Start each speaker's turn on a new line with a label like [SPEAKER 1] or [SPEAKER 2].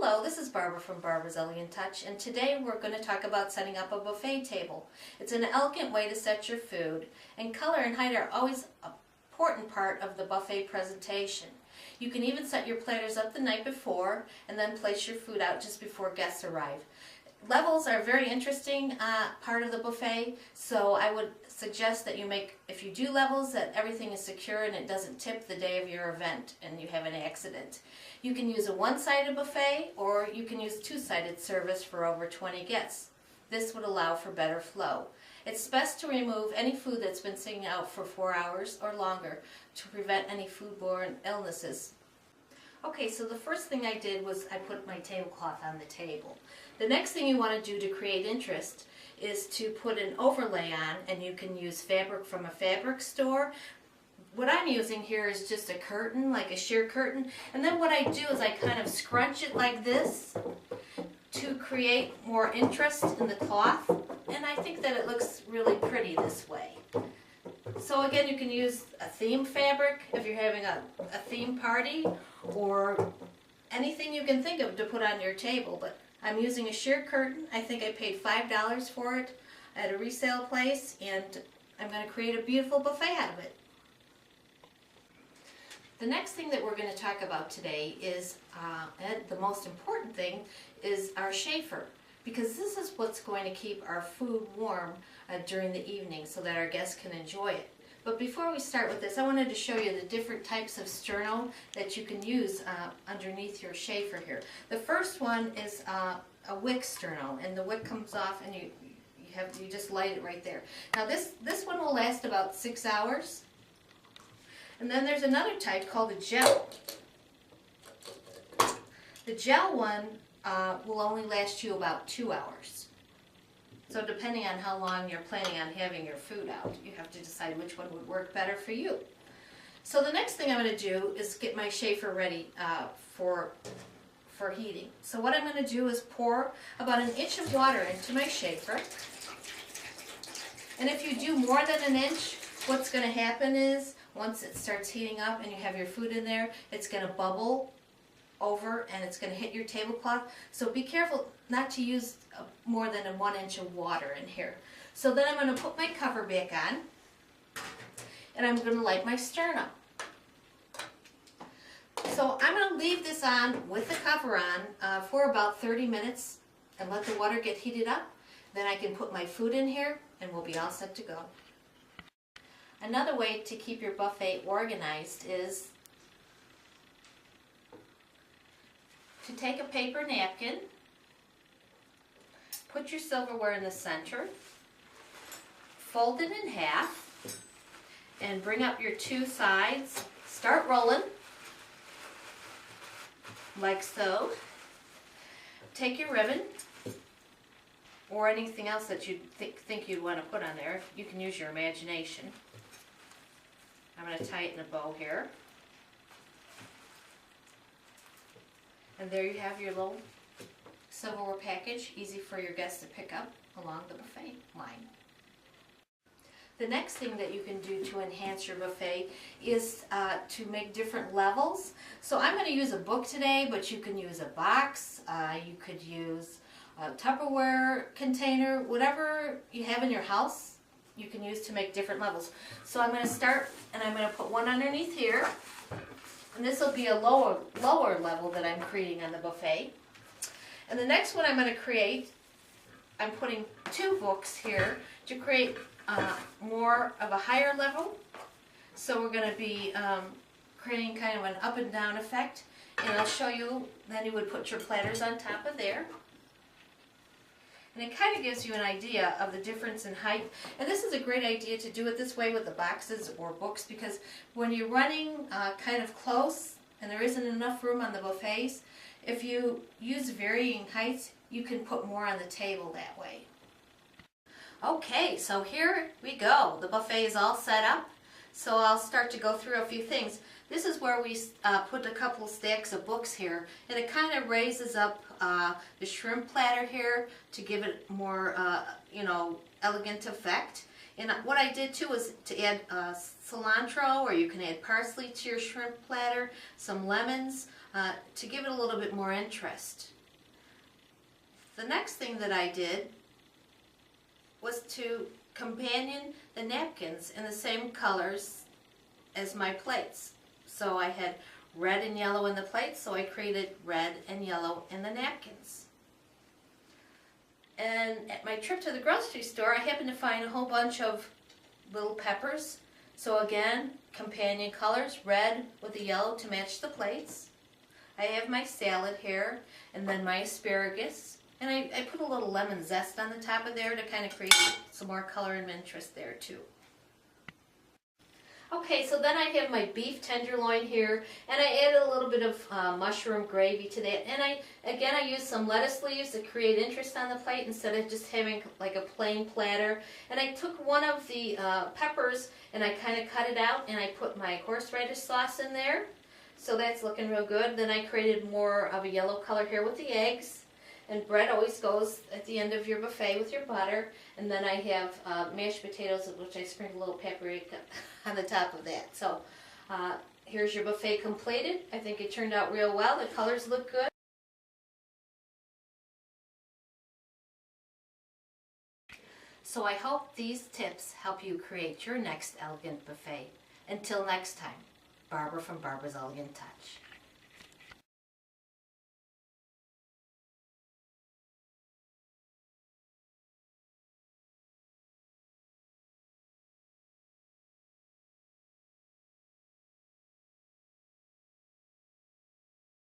[SPEAKER 1] Hello, this is Barbara from Barbara's Elegant Touch, and today we're going to talk about setting up a buffet table. It's an elegant way to set your food, and color and height are always an important part of the buffet presentation. You can even set your platters up the night before and then place your food out just before guests arrive. Levels are a very interesting part of the buffet, so I would suggest that if you do levels, that everything is secure and it doesn't tip the day of your event and you have an accident. You can use a one-sided buffet or you can use two-sided service for over 20 guests. This would allow for better flow. It's best to remove any food that's been sitting out for 4 hours or longer to prevent any foodborne illnesses. Okay, so the first thing I did was I put my tablecloth on the table. The next thing you want to do to create interest is to put an overlay on, and you can use fabric from a fabric store. What I'm using here is just a curtain, like a sheer curtain, and then what I do is I kind of scrunch it like this to create more interest in the cloth, and I think that it looks really pretty this way. So again, you can use a theme fabric if you're having a theme party, or anything you can think of to put on your table, but I'm using a sheer curtain. I think I paid $5 for it at a resale place, and I'm going to create a beautiful buffet out of it. The next thing that we're going to talk about today is, and the most important thing, is our chafer, because this is what's going to keep our food warm during the evening so that our guests can enjoy it. But before we start with this, I wanted to show you the different types of sterno that you can use underneath your chafer here. The first one is a wick sterno, and the wick comes off and you just light it right there. Now this one will last about 6 hours. And then there's another type called a gel. The gel one will only last you about 2 hours. So depending on how long you're planning on having your food out, you have to decide which one would work better for you. So the next thing I'm going to do is get my chafer ready for heating. So what I'm going to do is pour about 1 inch of water into my chafer. And if you do more than 1 inch, what's going to happen is once it starts heating up and you have your food in there, it's going to bubble over and it's going to hit your tablecloth. So be careful not to use more than 1 inch of water in here. So then I'm going to put my cover back on, and I'm going to light my sterno. So I'm going to leave this on with the cover on for about 30 minutes and let the water get heated up. Then I can put my food in here and we'll be all set to go. Another way to keep your buffet organized is to take a paper napkin, put your silverware in the center, fold it in half, and bring up your two sides. Start rolling, like so. Take your ribbon, or anything else that you think you'd want to put on there. You can use your imagination. I'm going to tie it in a bow here. And there you have your little silverware package, easy for your guests to pick up along the buffet line. The next thing that you can do to enhance your buffet is to make different levels. So I'm going to use a book today, but you can use a box, you could use a Tupperware container, whatever you have in your house, you can use to make different levels. So I'm going to start, and I'm going to put one underneath here. And this will be a lower level that I'm creating on the buffet. And the next one I'm going to create, I'm putting 2 books here to create more of a higher level. So we're going to be creating kind of an up and down effect. And I'll show you, then you would put your platters on top of there. And it kind of gives you an idea of the difference in height. And this is a great idea to do it this way with the boxes or books, because when you're running kind of close and there isn't enough room on the buffets, if you use varying heights, you can put more on the table that way. Okay, so here we go. The buffet is all set up. So I'll start to go through a few things. This is where we put a couple stacks of books here, and it kind of raises up the shrimp platter here to give it more, elegant effect. And what I did too was to add cilantro, or you can add parsley to your shrimp platter, some lemons, to give it a little bit more interest. The next thing that I did was to companion the napkins in the same colors as my plates. So I had red and yellow in the plates, so I created red and yellow in the napkins. And at my trip to the grocery store, I happened to find a whole bunch of little peppers. So again, companion colors, red with the yellow to match the plates. I have my salad here, and then my asparagus. And I put a little lemon zest on the top of there to kind of create some more color and interest there too. Okay, so then I have my beef tenderloin here, and I added a little bit of mushroom gravy to that. And I used some lettuce leaves to create interest on the plate instead of just having like a plain platter. And I took one of the peppers and I kind of cut it out, and I put my horseradish sauce in there. So that's looking real good. Then I created more of a yellow color here with the eggs. And bread always goes at the end of your buffet with your butter. And then I have mashed potatoes, which I sprinkle a little paprika on the top of that. So here's your buffet completed. I think it turned out real well. The colors look good. So I hope these tips help you create your next elegant buffet. Until next time, Barbara from Barbara's Elegant Touch.